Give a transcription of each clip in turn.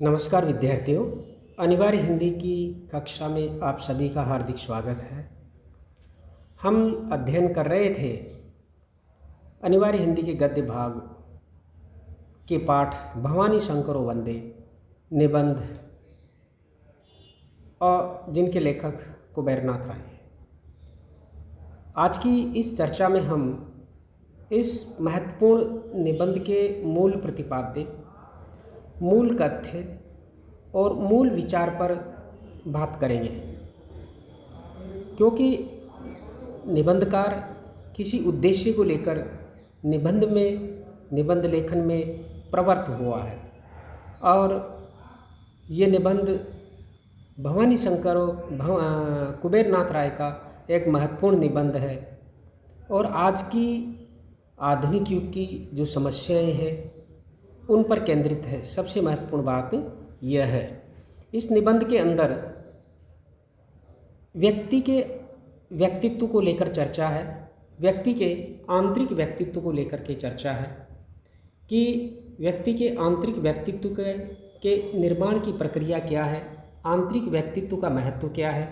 नमस्कार विद्यार्थियों। अनिवार्य हिंदी की कक्षा में आप सभी का हार्दिक स्वागत है। हम अध्ययन कर रहे थे अनिवार्य हिंदी के गद्य भाग के पाठ भवानी शंकरो वंदे निबंध और जिनके लेखक कुबेरनाथ राय हैं। आज की इस चर्चा में हम इस महत्वपूर्ण निबंध के मूल प्रतिपाद्य, मूल कथ्य और मूल विचार पर बात करेंगे, क्योंकि निबंधकार किसी उद्देश्य को लेकर निबंध लेखन में प्रवृत्त हुआ है और ये निबंध भवानी शंकर कुबेरनाथ राय का एक महत्वपूर्ण निबंध है और आज की आधुनिक युग की जो समस्याएं हैं उन पर केंद्रित है। सबसे महत्वपूर्ण बात यह है, इस निबंध के अंदर व्यक्ति के व्यक्तित्व को लेकर चर्चा है, व्यक्ति के आंतरिक व्यक्तित्व को लेकर के चर्चा है कि व्यक्ति के आंतरिक व्यक्तित्व के निर्माण की प्रक्रिया क्या है, आंतरिक व्यक्तित्व का महत्व क्या है,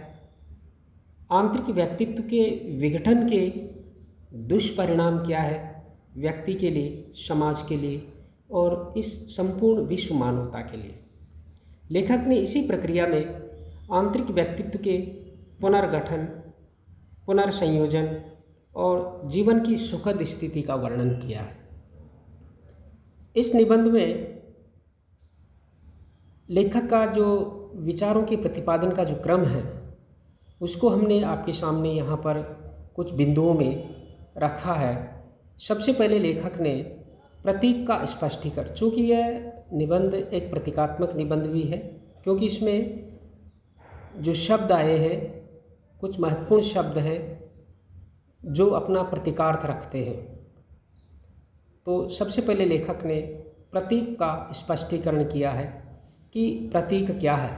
आंतरिक व्यक्तित्व के विघटन के दुष्परिणाम क्या है व्यक्ति के लिए, समाज के लिए और इस संपूर्ण विश्व मानवता के लिए। लेखक ने इसी प्रक्रिया में आंतरिक व्यक्तित्व के पुनर्गठन, पुनर्संयोजन और जीवन की सुखद स्थिति का वर्णन किया है। इस निबंध में लेखक का जो विचारों के प्रतिपादन का जो क्रम है उसको हमने आपके सामने यहाँ पर कुछ बिंदुओं में रखा है। सबसे पहले लेखक ने प्रतीक का स्पष्टीकरण, चूँकि यह निबंध एक प्रतीकात्मक निबंध भी है, क्योंकि इसमें जो शब्द आए हैं कुछ महत्वपूर्ण शब्द हैं जो अपना प्रतीकार्थ रखते हैं। तो सबसे पहले लेखक ने प्रतीक का स्पष्टीकरण किया है कि प्रतीक क्या है,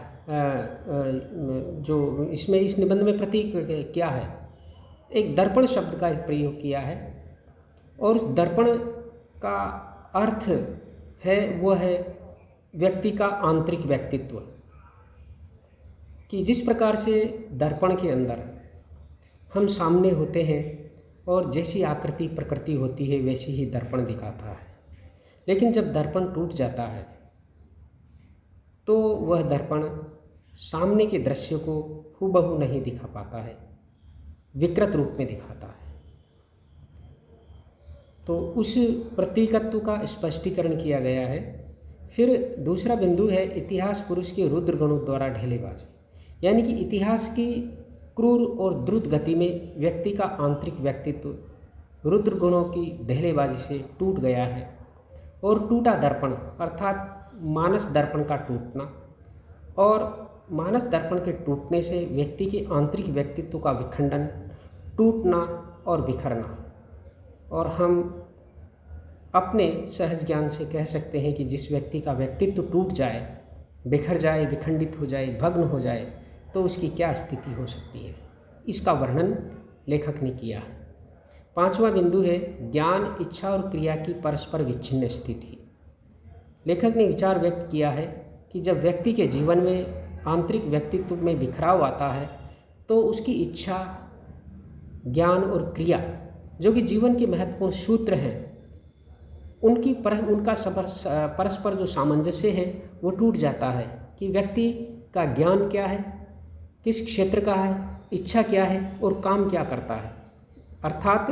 जो इसमें इस निबंध में प्रतीक क्या है। एक दर्पण शब्द का प्रयोग किया है और दर्पण का अर्थ है वह है व्यक्ति का आंतरिक व्यक्तित्व, कि जिस प्रकार से दर्पण के अंदर हम सामने होते हैं और जैसी आकृति प्रकृति होती है वैसी ही दर्पण दिखाता है, लेकिन जब दर्पण टूट जाता है तो वह दर्पण सामने के दृश्य को हूबहू नहीं दिखा पाता है, विकृत रूप में दिखाता है। तो उस प्रतीकत्व का स्पष्टीकरण किया गया है। फिर दूसरा बिंदु है इतिहास पुरुष के रुद्र गुणों द्वारा ढेलेबाजी, यानी कि इतिहास की क्रूर और द्रुत गति में व्यक्ति का आंतरिक व्यक्तित्व रुद्र गुणों की ढेलेबाजी से टूट गया है और टूटा दर्पण अर्थात मानस दर्पण का टूटना, और मानस दर्पण के टूटने से व्यक्ति के आंतरिक व्यक्तित्व का विखंडन, टूटना और बिखरना। और हम अपने सहज ज्ञान से कह सकते हैं कि जिस व्यक्ति का व्यक्तित्व टूट जाए, बिखर जाए, विखंडित हो जाए, भग्न हो जाए तो उसकी क्या स्थिति हो सकती है, इसका वर्णन लेखक ने किया है। पांचवा बिंदु है ज्ञान, इच्छा और क्रिया की परस्पर विच्छिन्न स्थिति। लेखक ने विचार व्यक्त किया है कि जब व्यक्ति के जीवन में आंतरिक व्यक्तित्व में बिखराव आता है तो उसकी इच्छा, ज्ञान और क्रिया जो कि जीवन के महत्वपूर्ण सूत्र हैं उनका परस्पर जो सामंजस्य है वो टूट जाता है कि व्यक्ति का ज्ञान क्या है, किस क्षेत्र का है, इच्छा क्या है और काम क्या करता है। अर्थात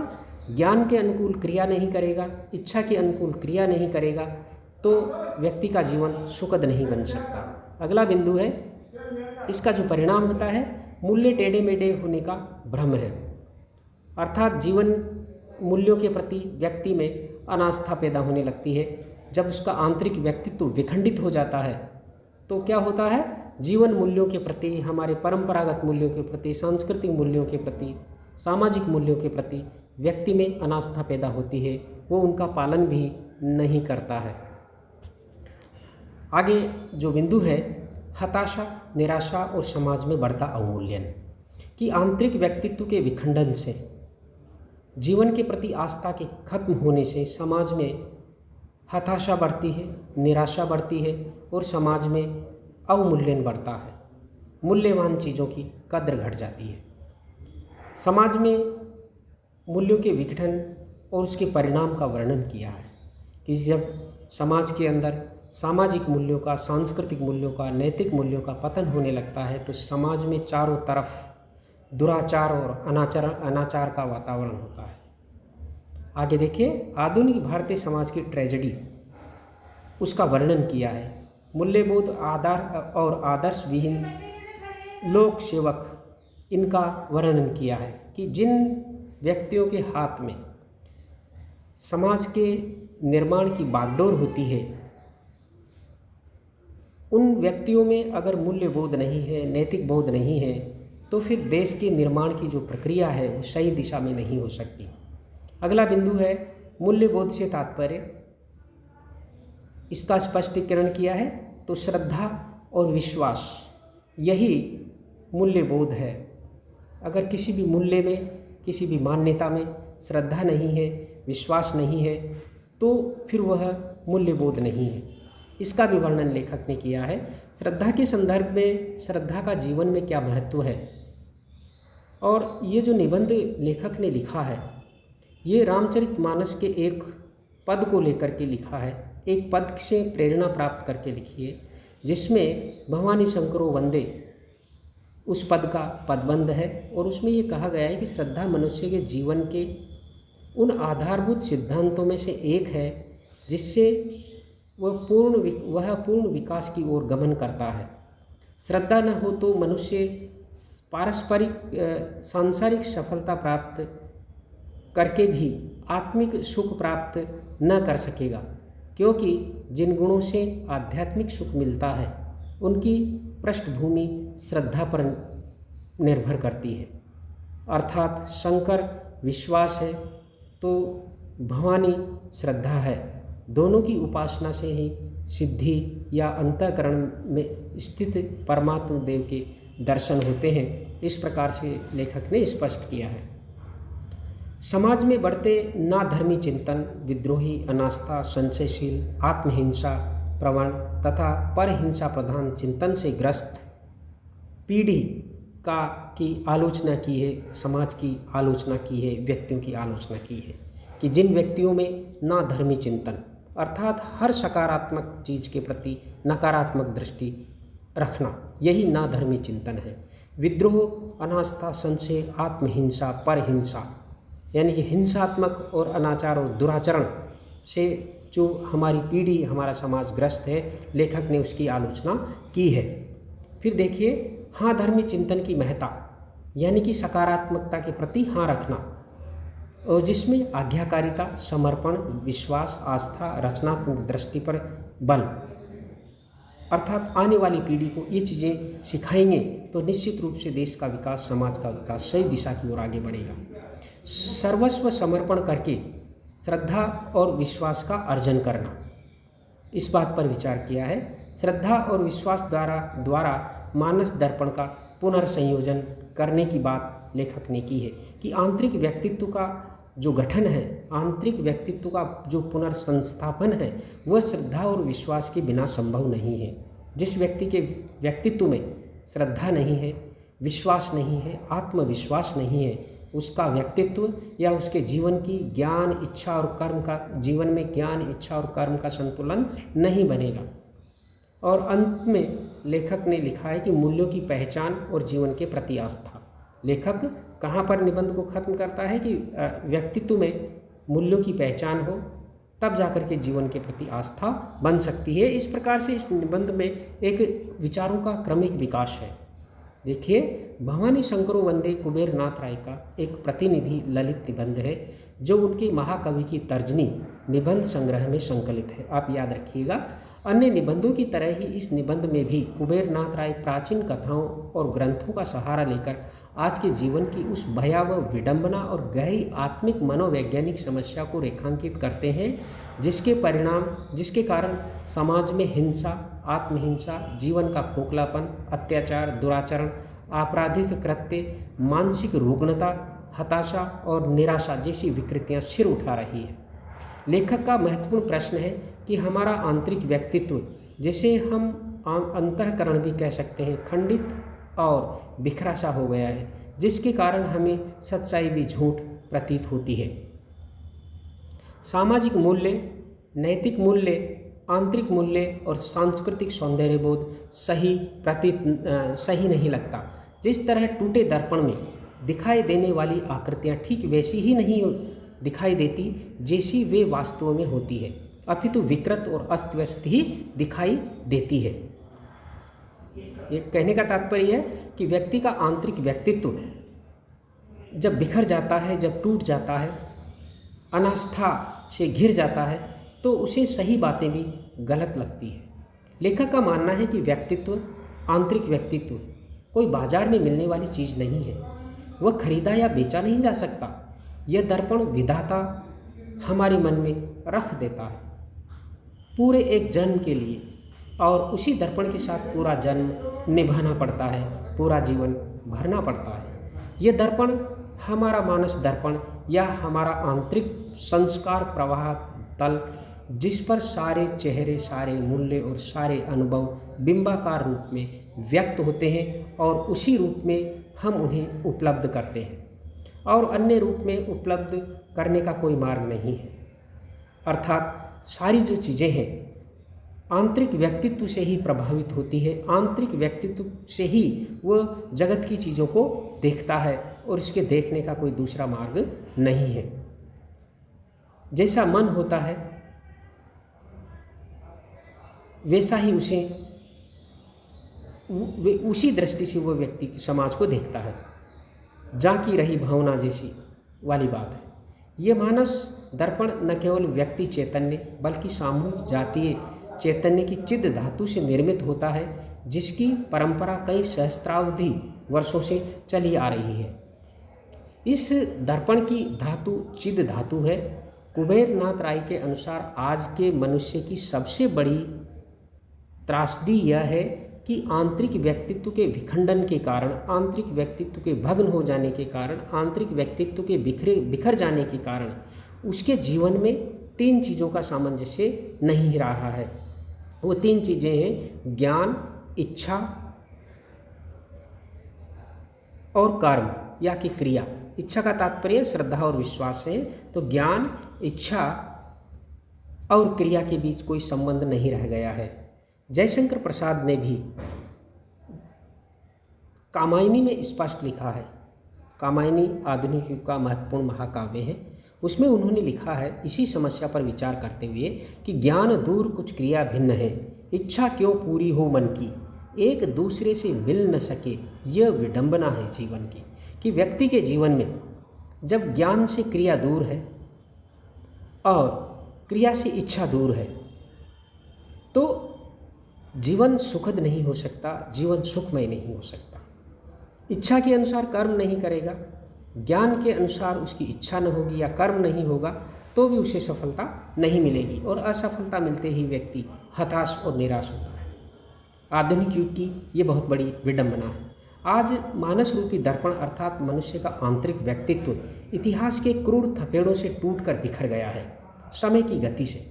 ज्ञान के अनुकूल क्रिया नहीं करेगा, इच्छा के अनुकूल क्रिया नहीं करेगा तो व्यक्ति का जीवन सुखद नहीं बन सकता। अगला बिंदु है इसका जो परिणाम होता है मूल्य टेढ़े मेढ़े होने का भ्रम है, अर्थात जीवन मूल्यों के प्रति व्यक्ति में अनास्था पैदा होने लगती है। जब उसका आंतरिक व्यक्तित्व विखंडित हो जाता है तो क्या होता है, जीवन मूल्यों के प्रति, हमारे परंपरागत मूल्यों के प्रति, सांस्कृतिक मूल्यों के प्रति, सामाजिक मूल्यों के प्रति व्यक्ति में अनास्था पैदा होती है, वो उनका पालन भी नहीं करता है। आगे जो बिंदु है हताशा, निराशा और समाज में बढ़ता अवमूल्यन, कि आंतरिक व्यक्तित्व के विखंडन से, जीवन के प्रति आस्था के खत्म होने से समाज में हताशा बढ़ती है, निराशा बढ़ती है और समाज में अवमूल्यन बढ़ता है। मूल्यवान चीज़ों की कद्र घट जाती है। समाज में मूल्यों के विघटन और उसके परिणाम का वर्णन किया है कि जब समाज के अंदर सामाजिक मूल्यों का, सांस्कृतिक मूल्यों का, नैतिक मूल्यों का पतन होने लगता है तो समाज में चारों तरफ दुराचार और अनाचार का वातावरण होता है। आगे देखिए, आधुनिक भारतीय समाज की ट्रेजेडी, उसका वर्णन किया है। मूल्यबोध, आधार और आदर्श विहीन लोक सेवक, इनका वर्णन किया है कि जिन व्यक्तियों के हाथ में समाज के निर्माण की बागडोर होती है, उन व्यक्तियों में अगर मूल्य बोध नहीं है, नैतिक बोध नहीं है, तो फिर देश के निर्माण की जो प्रक्रिया है वो सही दिशा में नहीं हो सकती। अगला बिंदु है मूल्य बोध से तात्पर्य। इसका स्पष्टीकरण किया है तो श्रद्धा और विश्वास, यही मूल्य बोध है। अगर किसी भी मूल्य में, किसी भी मान्यता में श्रद्धा नहीं है, विश्वास नहीं है, तो फिर वह मूल्य बोध नहीं है। इसका भी वर्णन लेखक ने किया है। श्रद्धा के संदर्भ में श्रद्धा का जीवन में क्या महत्व है, और ये जो निबंध लेखक ने लिखा है ये रामचरितमानस के एक पद को लेकर के लिखा है। एक पद से प्रेरणा प्राप्त करके लिखी है जिसमें भवानी शंकरो वंदे, उस पद का पदबंध है और उसमें ये कहा गया है कि श्रद्धा मनुष्य के जीवन के उन आधारभूत सिद्धांतों में से एक है जिससे वह पूर्ण विकास की ओर गमन करता है। श्रद्धा न हो तो मनुष्य पारस्परिक सांसारिक सफलता प्राप्त करके भी आत्मिक सुख प्राप्त न कर सकेगा, क्योंकि जिन गुणों से आध्यात्मिक सुख मिलता है उनकी पृष्ठभूमि श्रद्धा पर निर्भर करती है। अर्थात शंकर विश्वास है तो भवानी श्रद्धा है। दोनों की उपासना से ही सिद्धि या अंतःकरण में स्थित परमात्मा देव के दर्शन होते हैं। इस प्रकार से लेखक ने स्पष्ट किया है। समाज में बढ़ते नाधर्मी चिंतन, विद्रोही, अनास्था, संशयशील, आत्महिंसा प्रवण तथा परहिंसा प्रधान चिंतन से ग्रस्त पीढ़ी की आलोचना की है, समाज की आलोचना की है, व्यक्तियों की आलोचना की है कि जिन व्यक्तियों में नाधर्मी चिंतन अर्थात हर सकारात्मक चीज़ के प्रति नकारात्मक दृष्टि रखना, यही नाधर्मी चिंतन है। विद्रोह, अनास्था, संशय, आत्महिंसा, परहिंसा, यानी कि हिंसात्मक और अनाचार और दुराचरण से जो हमारी पीढ़ी, हमारा समाज ग्रस्त है, लेखक ने उसकी आलोचना की है। फिर देखिए, हाँ धर्मी चिंतन की महत्ता, यानी कि सकारात्मकता के प्रति हाँ रखना, और जिसमें आज्ञाकारिता, समर्पण, विश्वास, आस्था, रचनात्मक दृष्टि पर बल, अर्थात आने वाली पीढ़ी को ये चीज़ें सिखाएंगे तो निश्चित रूप से देश का विकास, समाज का विकास सही दिशा की ओर आगे बढ़ेगा। सर्वस्व समर्पण करके श्रद्धा और विश्वास का अर्जन करना, इस बात पर विचार किया है। श्रद्धा और विश्वास द्वारा मानस दर्पण का पुनर्संयोजन करने की बात लेखक ने की है कि आंतरिक व्यक्तित्व का जो गठन है, आंतरिक व्यक्तित्व का जो पुनर्संस्थापन है, वह श्रद्धा और विश्वास के बिना संभव नहीं है। जिस व्यक्ति के व्यक्तित्व में श्रद्धा नहीं है, विश्वास नहीं है, आत्मविश्वास नहीं है, उसका व्यक्तित्व या उसके जीवन की ज्ञान, इच्छा और कर्म का, जीवन में ज्ञान, इच्छा और कर्म का संतुलन नहीं बनेगा। और अंत में लेखक ने लिखा है कि मूल्यों की पहचान और जीवन के प्रति आस्था। लेखक कहाँ पर निबंध को खत्म करता है कि व्यक्तित्व में मूल्यों की पहचान हो, तब जाकर के जीवन के प्रति आस्था बन सकती है। इस प्रकार से इस निबंध में एक विचारों का क्रमिक विकास है। देखिए, भवानी शंकरो वंदे कुबेर नाथ राय का एक प्रतिनिधि ललित निबंध है जो उनके महाकवि की तर्जनी निबंध संग्रह में संकलित है। आप याद रखिएगा, अन्य निबंधों की तरह ही इस निबंध में भी कुबेर नाथ राय प्राचीन कथाओं और ग्रंथों का सहारा लेकर आज के जीवन की उस भयावह विडंबना और गहरी आत्मिक मनोवैज्ञानिक समस्या को रेखांकित करते हैं, जिसके कारण समाज में हिंसा, आत्महिंसा, जीवन का खोखलापन, अत्याचार, दुराचरण, आपराधिक कृत्य, मानसिक रुग्णता, हताशा और निराशा जैसी विकृतियां सिर उठा रही है। लेखक का महत्वपूर्ण प्रश्न है कि हमारा आंतरिक व्यक्तित्व, जिसे हम अंतःकरण भी कह सकते हैं, खंडित और बिखरा सा हो गया है, जिसके कारण हमें सच्चाई भी झूठ प्रतीत होती है। सामाजिक मूल्य, नैतिक मूल्य, आंतरिक मूल्य और सांस्कृतिक सौंदर्यबोध सही नहीं लगता। जिस तरह टूटे दर्पण में दिखाई देने वाली आकृतियाँ ठीक वैसी ही नहीं दिखाई देती जैसी वे वास्तव में होती है, अपितु विकृत और अस्त व्यस्त ही दिखाई देती है। ये कहने का तात्पर्य है कि व्यक्ति का आंतरिक व्यक्तित्व जब बिखर जाता है, जब टूट जाता है, अनास्था से घिर जाता है, तो उसे सही बातें भी गलत लगती है। लेखक का मानना है कि व्यक्तित्व, आंतरिक व्यक्तित्व कोई बाजार में मिलने वाली चीज़ नहीं है, वह खरीदा या बेचा नहीं जा सकता। यह दर्पण विधाता हमारे मन में रख देता है पूरे एक जन्म के लिए, और उसी दर्पण के साथ पूरा जन्म निभाना पड़ता है, पूरा जीवन भरना पड़ता है। यह दर्पण हमारा मानस दर्पण या हमारा आंतरिक संस्कार प्रवाह तल, जिस पर सारे चेहरे, सारे मूल्य और सारे अनुभव बिंबाकार रूप में व्यक्त होते हैं, और उसी रूप में हम उन्हें उपलब्ध करते हैं, और अन्य रूप में उपलब्ध करने का कोई मार्ग नहीं है। अर्थात सारी जो चीज़ें हैं आंतरिक व्यक्तित्व से ही प्रभावित होती है, आंतरिक व्यक्तित्व से ही वह जगत की चीज़ों को देखता है, और इसके देखने का कोई दूसरा मार्ग नहीं है। जैसा मन होता है वैसा ही उसी दृष्टि से वह व्यक्ति समाज को देखता है। जाकी रही भावना जैसी वाली बात है। ये मानस दर्पण न केवल व्यक्ति चैतन्य बल्कि सामूहिक जातीय चैतन्य की चिद धातु से निर्मित होता है, जिसकी परंपरा कई सहस्त्रावधि वर्षों से चली आ रही है। इस दर्पण की धातु चिद धातु है। कुबेर नाथ राय के अनुसार आज के मनुष्य की सबसे बड़ी त्रासदी यह है कि आंतरिक व्यक्तित्व के विखंडन के कारण, आंतरिक व्यक्तित्व के भग्न हो जाने के कारण, आंतरिक व्यक्तित्व के बिखर जाने के कारण उसके जीवन में 3 चीज़ों का सामंजस्य नहीं रहा है। वो 3 चीज़ें हैं ज्ञान, इच्छा और कर्म या कि क्रिया। इच्छा का तात्पर्य श्रद्धा और विश्वास है, तो ज्ञान, इच्छा और क्रिया के बीच कोई संबंध नहीं रह गया है। जयशंकर प्रसाद ने भी कामायनी में स्पष्ट लिखा है। कामायनी आधुनिक युग का महत्वपूर्ण महाकाव्य है। उसमें उन्होंने लिखा है इसी समस्या पर विचार करते हुए कि ज्ञान दूर कुछ क्रिया भिन्न है, इच्छा क्यों पूरी हो मन की, एक दूसरे से मिल न सके, यह विडंबना है जीवन की। कि व्यक्ति के जीवन में जब ज्ञान से क्रिया दूर है और क्रिया से इच्छा दूर है, तो जीवन सुखद नहीं हो सकता, जीवन सुखमय नहीं हो सकता। इच्छा के अनुसार कर्म नहीं करेगा, ज्ञान के अनुसार उसकी इच्छा न होगी या कर्म नहीं होगा, तो भी उसे सफलता नहीं मिलेगी, और असफलता मिलते ही व्यक्ति हताश और निराश होता है। आधुनिक युग की ये बहुत बड़ी विडंबना है। आज मानस रूपी दर्पण अर्थात मनुष्य का आंतरिक व्यक्तित्व इतिहास के क्रूर थपेड़ों से टूटकर बिखर गया है, समय की गति से।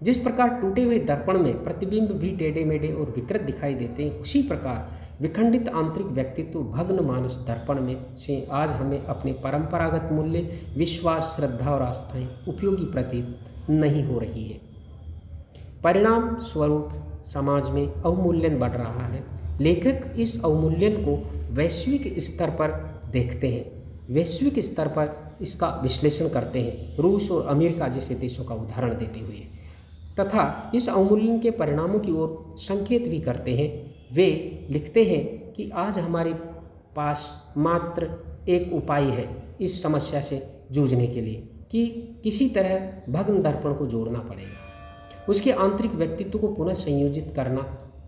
जिस प्रकार टूटे हुए दर्पण में प्रतिबिंब भी टेढ़े मेढ़े और विकृत दिखाई देते हैं, उसी प्रकार विखंडित आंतरिक व्यक्तित्व भग्न मानस दर्पण में से आज हमें अपने परंपरागत मूल्य, विश्वास, श्रद्धा और आस्थाएं उपयोगी प्रतीत नहीं हो रही है। परिणाम स्वरूप समाज में अवमूल्यन बढ़ रहा है। लेखक इस अवमूल्यन को वैश्विक स्तर पर देखते हैं, वैश्विक स्तर पर इसका विश्लेषण करते हैं, रूस और अमेरिका जैसे देशों का उदाहरण देते हुए, तथा इस अवमूल्यन के परिणामों की ओर संकेत भी करते हैं। वे लिखते हैं कि आज हमारे पास मात्र एक उपाय है इस समस्या से जूझने के लिए कि किसी तरह भग्न दर्पण को जोड़ना पड़ेगा, उसके आंतरिक व्यक्तित्व को पुनः संयोजित करना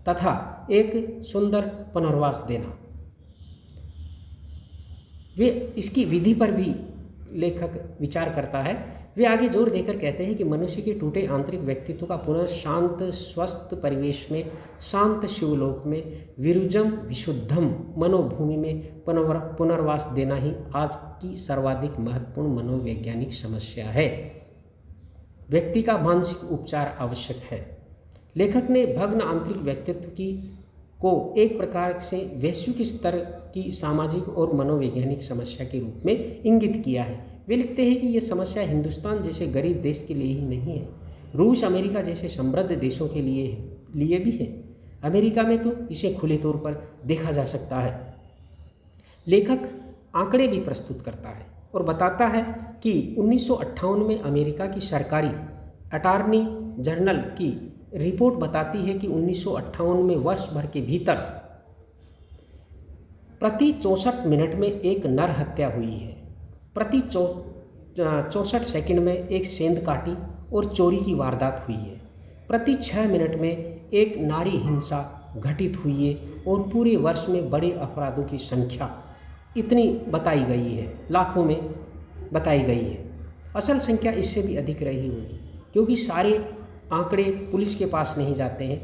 तथा एक सुंदर पुनर्वास देना। वे इसकी विधि पर भी लेखक विचार करता है। वे आगे जोर देकर कहते हैं कि मनुष्य के टूटे आंतरिक व्यक्तित्व का पुनः शांत स्वस्थ परिवेश में, शांत शिवलोक में, विरुजम विशुद्धम मनोभूमि में पुनर्वास देना ही आज की सर्वाधिक महत्वपूर्ण मनोवैज्ञानिक समस्या है। व्यक्ति का मानसिक उपचार आवश्यक है। लेखक ने भग्न आंतरिक व्यक्तित्व को एक प्रकार से वैश्विक स्तर की सामाजिक और मनोवैज्ञानिक समस्या के रूप में इंगित किया है। वे लिखते हैं कि यह समस्या हिंदुस्तान जैसे गरीब देश के लिए ही नहीं है, रूस अमेरिका जैसे समृद्ध देशों के लिए भी है। अमेरिका में तो इसे खुले तौर पर देखा जा सकता है। लेखक आंकड़े भी प्रस्तुत करता है और बताता है कि 1958 में अमेरिका की सरकारी अटॉर्नी जनरल की रिपोर्ट बताती है कि 1958 में वर्ष भर के भीतर प्रति 64 मिनट में एक नर हत्या हुई है, प्रति 64 सेकंड में एक सेंध काटी और चोरी की वारदात हुई है, प्रति 6 मिनट में एक नारी हिंसा घटित हुई है और पूरे वर्ष में बड़े अपराधों की संख्या इतनी बताई गई है, लाखों में बताई गई है। असल संख्या इससे भी अधिक रही होगी, क्योंकि सारे आंकड़े पुलिस के पास नहीं जाते हैं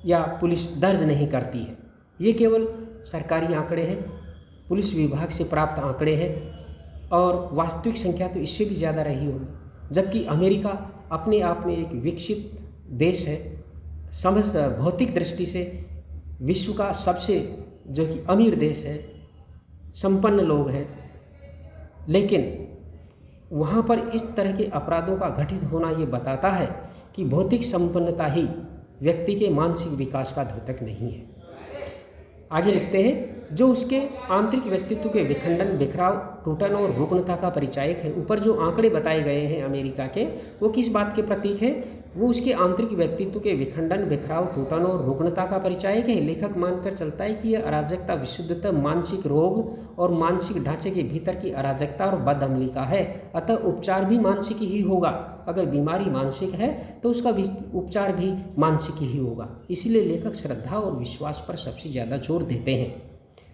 या पुलिस दर्ज नहीं करती है। ये केवल सरकारी आंकड़े हैं, पुलिस विभाग से प्राप्त आंकड़े हैं और वास्तविक संख्या तो इससे भी ज़्यादा रही होगी। जबकि अमेरिका अपने आप में एक विकसित देश है, भौतिक दृष्टि से विश्व का सबसे जो कि अमीर देश है, संपन्न लोग हैं, लेकिन वहाँ पर इस तरह के अपराधों का घटित होना ये बताता है कि भौतिक संपन्नता ही व्यक्ति के मानसिक विकास का द्योतक नहीं है। आगे लिखते हैं, जो उसके आंतरिक व्यक्तित्व के विखंडन, बिखराव, टूटन और रुग्णता का परिचायक है। ऊपर जो आंकड़े बताए गए हैं अमेरिका के, वो किस बात के प्रतीक है? वो उसके आंतरिक व्यक्तित्व के विखंडन, बिखराव, टूटन और रुग्णता का परिचायक है। लेखक मानकर चलता है कि यह अराजकता विशुद्धतः मानसिक रोग और मानसिक ढांचे के भीतर की अराजकता और बदअमली का है। अतः उपचार भी मानसिक ही होगा। अगर बीमारी मानसिक है तो उसका उपचार भी मानसिक ही होगा। इसलिए लेखक श्रद्धा और विश्वास पर सबसे ज़्यादा जोर देते हैं।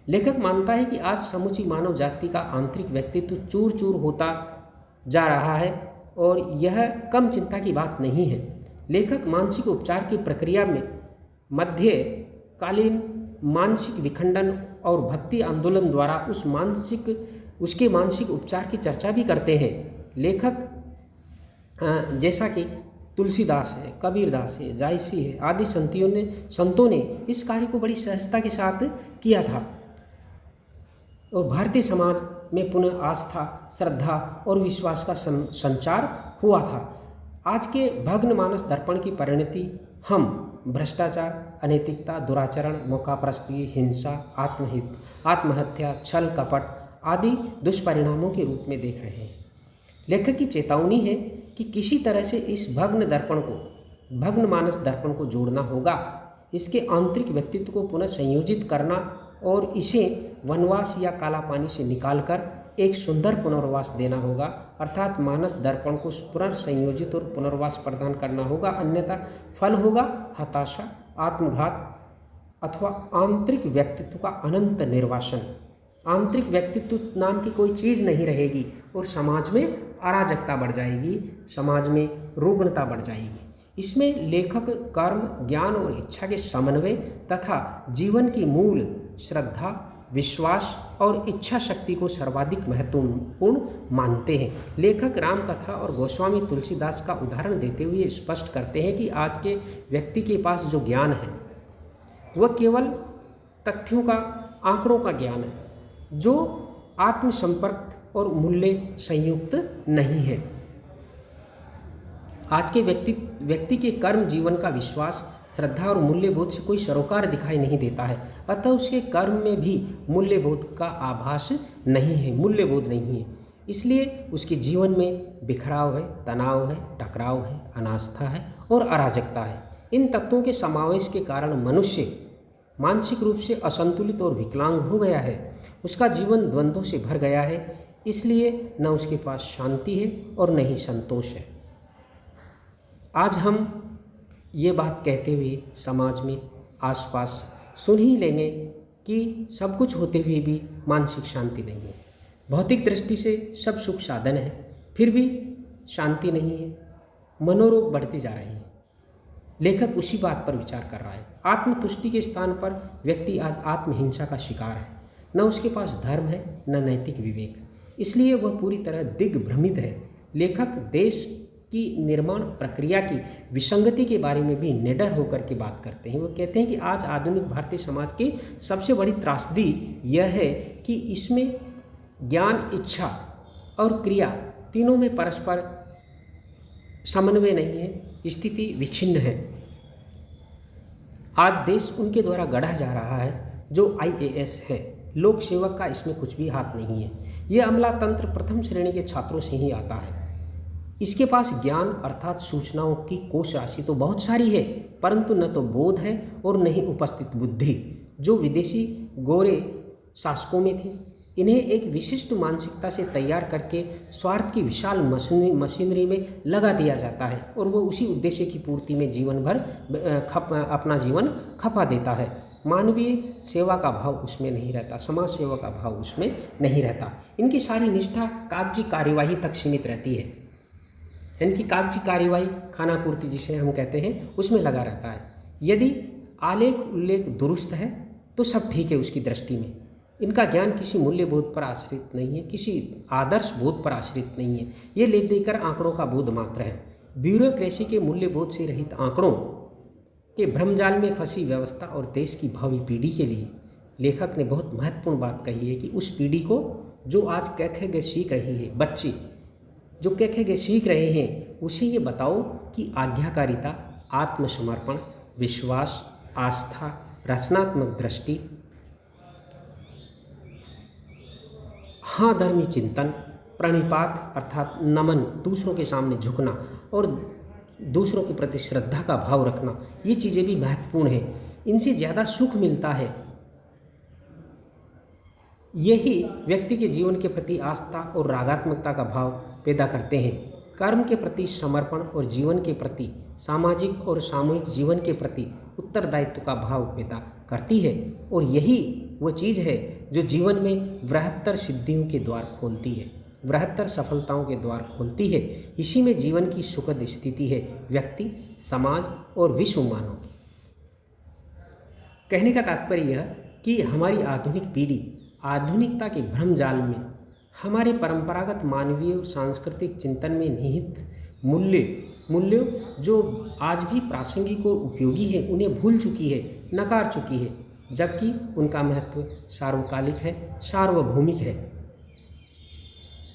लेखक मानता है कि आज समूची मानव जाति का आंतरिक व्यक्तित्व चूर चूर होता जा रहा है और यह कम चिंता की बात नहीं है। लेखक मानसिक उपचार की प्रक्रिया में मध्यकालीन मानसिक विखंडन और भक्ति आंदोलन द्वारा उसके मानसिक उपचार की चर्चा भी करते हैं। लेखक जैसा कि तुलसीदास है, कबीरदास है, जायसी है आदि संतों ने इस कार्य को बड़ी सहजता के साथ किया था और भारतीय समाज में पुनः आस्था, श्रद्धा और विश्वास का संचार हुआ था। आज के भग्न मानस दर्पण की परिणति हम भ्रष्टाचार, अनैतिकता, दुराचरण, मौकापरस्ती, हिंसा, आत्महत्या, छल कपट आदि दुष्परिणामों के रूप में देख रहे हैं। लेखक की चेतावनी है कि किसी तरह से इस भग्न मानस दर्पण को जोड़ना होगा, इसके आंतरिक व्यक्तित्व को पुनः संयोजित करना और इसे वनवास या काला पानी से निकालकर एक सुंदर पुनर्वास देना होगा। अर्थात मानस दर्पण को पुनर्संयोजित और पुनर्वास प्रदान करना होगा, अन्यथा फल होगा हताशा, आत्मघात अथवा आंतरिक व्यक्तित्व का अनंत निर्वासन। आंतरिक व्यक्तित्व नाम की कोई चीज़ नहीं रहेगी और समाज में अराजकता बढ़ जाएगी, समाज में रुग्णता बढ़ जाएगी। इसमें लेखक कर्म, ज्ञान और इच्छा के समन्वय तथा जीवन की मूल श्रद्धा, विश्वास और इच्छा शक्ति को सर्वाधिक महत्वपूर्ण मानते हैं। लेखक रामकथा और गोस्वामी तुलसीदास का उदाहरण देते हुए स्पष्ट करते हैं कि आज के व्यक्ति के पास जो ज्ञान है वह केवल तथ्यों का, आंकड़ों का ज्ञान है, जो आत्मसंपर्क और मूल्य संयुक्त नहीं है। आज के व्यक्ति के कर्म जीवन का विश्वास, श्रद्धा और मूल्यबोध से कोई सरोकार दिखाई नहीं देता है। अतः उसके कर्म में भी मूल्यबोध का आभास नहीं है, मूल्यबोध नहीं है। इसलिए उसके जीवन में बिखराव है, तनाव है, टकराव है, अनास्था है और अराजकता है। इन तत्वों के समावेश के कारण मनुष्य मानसिक रूप से असंतुलित और विकलांग हो गया है। उसका जीवन द्वंद्वों से भर गया है, इसलिए न उसके पास शांति है और न ही संतोष है। आज हम ये बात कहते हुए समाज में आसपास सुन ही लेंगे कि सब कुछ होते हुए भी मानसिक शांति नहीं है। भौतिक दृष्टि से सब सुख साधन है, फिर भी शांति नहीं है, मनोरोग बढ़ते जा रहे हैं। लेखक उसी बात पर विचार कर रहा है। आत्मतुष्टि के स्थान पर व्यक्ति आज आत्महिंसा का शिकार है। न उसके पास धर्म है, न नैतिक विवेक, इसलिए वह पूरी तरह दिग्भ्रमित है। लेखक देश की निर्माण प्रक्रिया की विसंगति के बारे में भी निडर होकर के बात करते हैं। वो कहते हैं कि आज आधुनिक भारतीय समाज की सबसे बड़ी त्रासदी यह है कि इसमें ज्ञान, इच्छा और क्रिया तीनों में परस्पर समन्वय नहीं है, स्थिति विच्छिन्न है। आज देश उनके द्वारा गढ़ा जा रहा है जो IAS है, लोक सेवक का इसमें कुछ भी हाथ नहीं है। यह अमला तंत्र प्रथम श्रेणी के छात्रों से ही आता है। इसके पास ज्ञान अर्थात सूचनाओं की कोश राशि तो बहुत सारी है, परंतु न तो बोध है और न ही उपस्थित बुद्धि, जो विदेशी गोरे शासकों में थी। इन्हें एक विशिष्ट मानसिकता से तैयार करके स्वार्थ की विशाल मशीनरी में लगा दिया जाता है और वो उसी उद्देश्य की पूर्ति में जीवन भर अपना जीवन खपा देता है। मानवीय सेवा का भाव उसमें नहीं रहता, समाज सेवा का भाव उसमें नहीं रहता। इनकी सारी निष्ठा कागजी कार्यवाही तक सीमित रहती है। इनकी कागजी कार्यवाही, खाना पूर्ति जिसे हम कहते हैं, उसमें लगा रहता है। यदि आलेख उल्लेख दुरुस्त है तो सब ठीक है उसकी दृष्टि में। इनका ज्ञान किसी मूल्य बोध पर आश्रित नहीं है, किसी आदर्श बोध पर आश्रित नहीं है। ये ले देकर आंकड़ों का बोध मात्र है। ब्यूरोक्रेसी के मूल्य बोध से रहित आंकड़ों के भ्रमजाल में फंसी व्यवस्था और देश की भावी पीढ़ी के लिए लेखक ने बहुत महत्वपूर्ण बात कही है कि उस पीढ़ी को जो आज कह सीख रही है, बच्चे जो कह सीख रहे हैं, उसे ये बताओ कि आज्ञाकारिता, आत्मसमर्पण, विश्वास, आस्था, रचनात्मक दृष्टि, हाँ धर्मी चिंतन, प्रणिपात अर्थात नमन, दूसरों के सामने झुकना और दूसरों के प्रति श्रद्धा का भाव रखना, ये चीज़ें भी महत्वपूर्ण हैं। इनसे ज़्यादा सुख मिलता है। यही व्यक्ति के जीवन के प्रति आस्था और रागात्मकता का भाव पैदा करते हैं। कर्म के प्रति समर्पण और जीवन के प्रति, सामाजिक और सामूहिक जीवन के प्रति उत्तरदायित्व का भाव पैदा करती है। और यही वो चीज़ है जो जीवन में बृहत्तर सिद्धियों के द्वार खोलती है, बृहत्तर सफलताओं के द्वार खोलती है। इसी में जीवन की सुखद स्थिति है, व्यक्ति, समाज और विश्व मानव की। कहने का तात्पर्य यह कि हमारी आधुनिक पीढ़ी आधुनिकता के भ्रमजाल में हमारे परंपरागत मानवीय और सांस्कृतिक चिंतन में निहित मूल्यों जो आज भी प्रासंगिक और उपयोगी है, उन्हें भूल चुकी है, नकार चुकी है, जबकि उनका महत्व सार्वकालिक है, सार्वभौमिक है।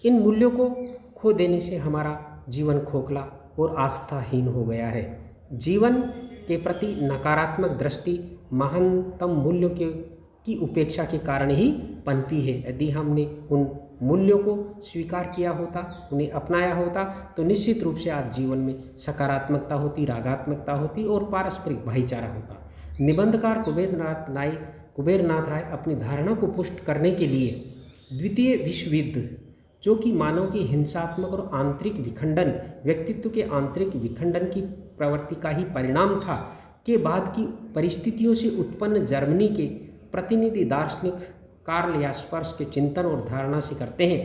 इन मूल्यों को खो देने से हमारा जीवन खोखला और आस्थाहीन हो गया है। जीवन के प्रति नकारात्मक दृष्टि महानतम मूल्यों की उपेक्षा के कारण ही पनपी है। यदि हमने उन मूल्यों को स्वीकार किया होता, उन्हें अपनाया होता, तो निश्चित रूप से आज जीवन में सकारात्मकता होती, रागात्मकता होती और पारस्परिक भाईचारा होता। निबंधकार कुबेरनाथ राय अपनी धारणा को पुष्ट करने के लिए द्वितीय विश्व युद्ध, जो कि मानव की हिंसात्मक और आंतरिक विखंडन, व्यक्तित्व के आंतरिक विखंडन की प्रवृत्ति का ही परिणाम था, के बाद की परिस्थितियों से उत्पन्न जर्मनी के प्रतिनिधि दार्शनिक कार्ल यास्पर्स के चिंतन और धारणा से करते हैं,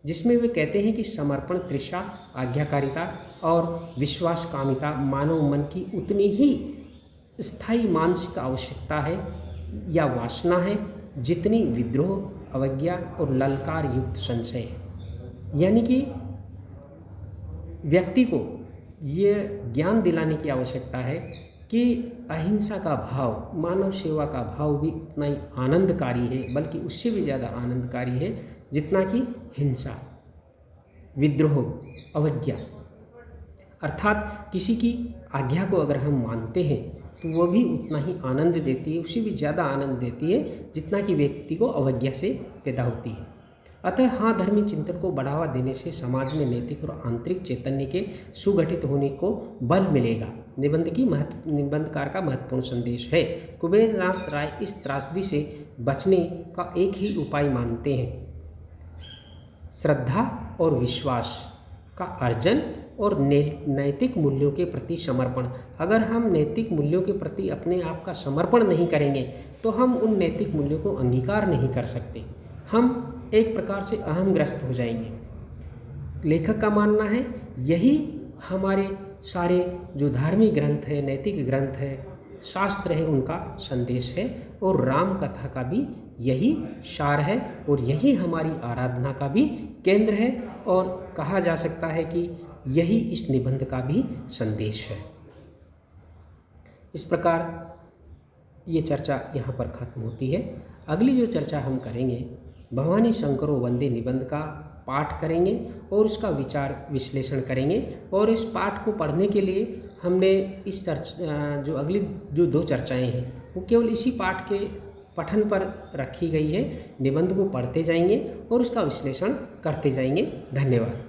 जिसमें वे कहते हैं कि समर्पण, तृषा, आज्ञाकारिता और विश्वासकामिता मानव मन की उतनी ही स्थायी मानसिक आवश्यकता है या वासना है जितनी विद्रोह, अवज्ञा और ललकार युक्त संशय है। यानी कि व्यक्ति को ये ज्ञान दिलाने की आवश्यकता है कि अहिंसा का भाव, मानव सेवा का भाव भी उतना ही आनंदकारी है, बल्कि उससे भी ज़्यादा आनंदकारी है जितना कि हिंसा, विद्रोह, अवज्ञा। अर्थात किसी की आज्ञा को अगर हम मानते हैं तो वह भी उतना ही आनंद देती है, उससे भी ज़्यादा आनंद देती है जितना कि व्यक्ति को अवज्ञा से पैदा होती है। अतः हाँ धर्मी चिंतन को बढ़ावा देने से समाज में नैतिक और आंतरिक चैतन्य के सुगठित होने को बल मिलेगा। निबंधकार का महत्वपूर्ण संदेश है। कुबेरनाथ राय इस त्रासदी से बचने का एक ही उपाय मानते हैं, श्रद्धा और विश्वास का अर्जन और नैतिक मूल्यों के प्रति समर्पण। अगर हम नैतिक मूल्यों के प्रति अपने आप का समर्पण नहीं करेंगे तो हम उन नैतिक मूल्यों को अंगीकार नहीं कर सकते। हम एक प्रकार से अहंग्रस्त हो जाएंगे। लेखक का मानना है यही हमारे सारे जो धार्मिक ग्रंथ है, नैतिक ग्रंथ है, शास्त्र है उनका संदेश है, और राम कथा का भी यही सार है और यही हमारी आराधना का भी केंद्र है, और कहा जा सकता है कि यही इस निबंध का भी संदेश है। इस प्रकार ये चर्चा यहाँ पर खत्म होती है। अगली जो चर्चा हम करेंगे, भवानी शंकरो वंदे निबंध का पाठ करेंगे और उसका विचार विश्लेषण करेंगे। और इस पाठ को पढ़ने के लिए हमने इस जो अगली जो 2 चर्चाएं हैं वो केवल इसी पाठ के पठन पर रखी गई है। निबंध को पढ़ते जाएंगे और उसका विश्लेषण करते जाएंगे। धन्यवाद।